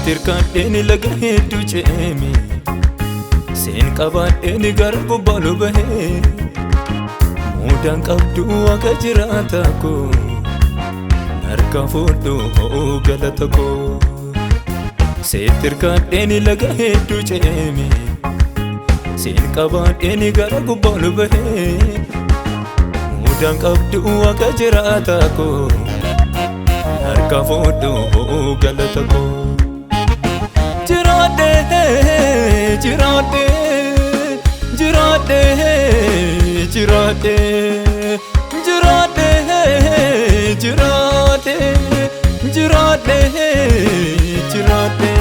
Seetirkaadheeni laga hedduu ce'eemi seen qabaadheeni gara gubbaa bahee muudaan qabdu akka jiraata koo narka fuudhuu galata koo. Seetirkaadheeni laga hedduu ce'eemi seen qabaadheeni gara gubbaa bahee muudaan qabdu akka jiraata koo narka fuudhuu galata koo. Jiraate, jiraate, jiraate, jiraate, jiraate, jiraate, jiraate, jiraate.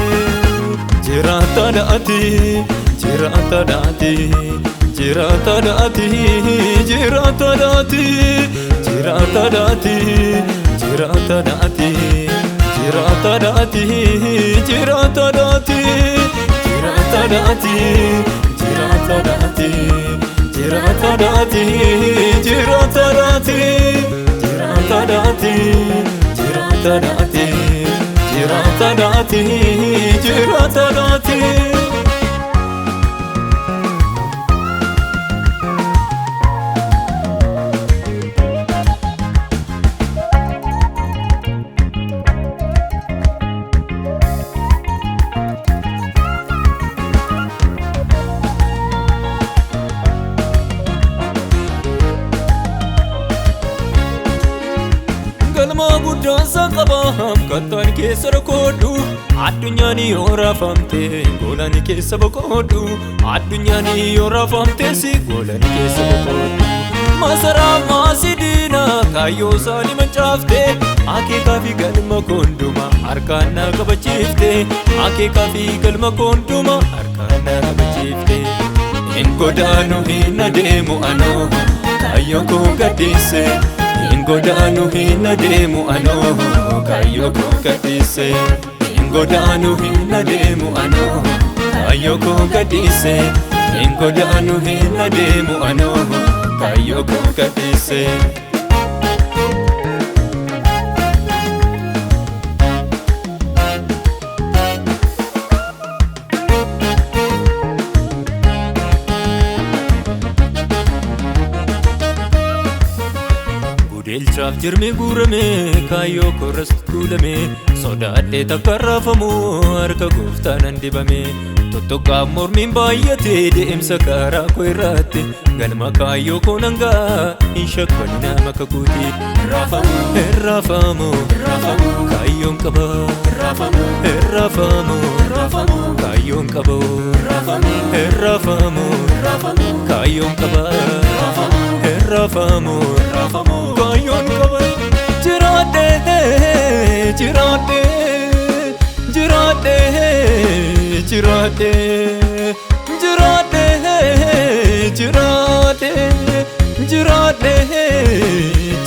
Jiraatadhaati, jiraatadhaati, jiraatadhaati, jiraatadhaati, jiraatadhaati, jiraatadhaati. Jiraatadhaati, jiraatadhaati, jiraatadhaati, jiraatadhaati, jiraatadhaati, jiraatadhaati, jiraatadhaati, jiraatadhaati, jiraatadhaati, jiraatadhaati. Galma guddaansa qabaam kattaan keessa rakoodhu addunyaan yoo raafamte goolani keessa boqoodhu addunyaan yoo raafamte si goolani keessa boqoodhu. Masaraa maasidiina kaayyoo isaanii mancaafte akeekaa fi galma koonduma harkaan na qabachiifte akeekaa fi galma koonduma harkaan na qabachiifte. Hin godaanu hin adeemu anoo kaayyoo koo gadhiise. Hin godaanu hin adeemu anoo kaayyoo koo gadhiise. Hin godaanu hin adeemu anoo kaayyoo koo gadhiise. Hin godaanu hin adeemu anoo kaayyoo koo gadhiise. Ilchaaf jirmi guurame kaayyoo korras tuulame sodaadhee takka raafamu harka gooftaan dibame tottokkaaf mormiin baay'ate deemsa karaa koo irratti galma kaayyoo koo nangaa hin shakkani nama kakuuti. Raafamu raafamu raafamu kaayyoon qaba raafamu raafamu raafamu kaayyoon qaba raafamu raafamu raafamu kaayyoon qaba raafamu raafamu raafamu kaayyoon qaba. Jiraate, jiraate, jiraate, jiraate, jiraate, jiraate, jiraate,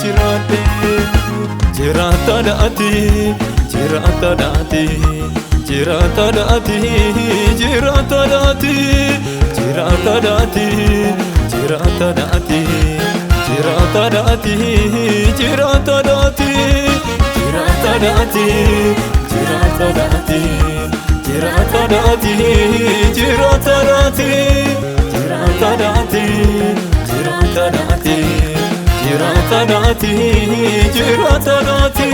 jiraate. Jiraatadhaati, jiraatadhaati, jiraatadhaati, jiraatadhaati, jiraatadhaati, jiraatadhaati. Jiraatadhaati, jiraatadhaati, jiraatadhaati, jiraatadhaati, jiraatadhaati, jiraatadhaati, jiraatadhaati, jiraatadhaati, jiraatadhaati, jiraatadhaati.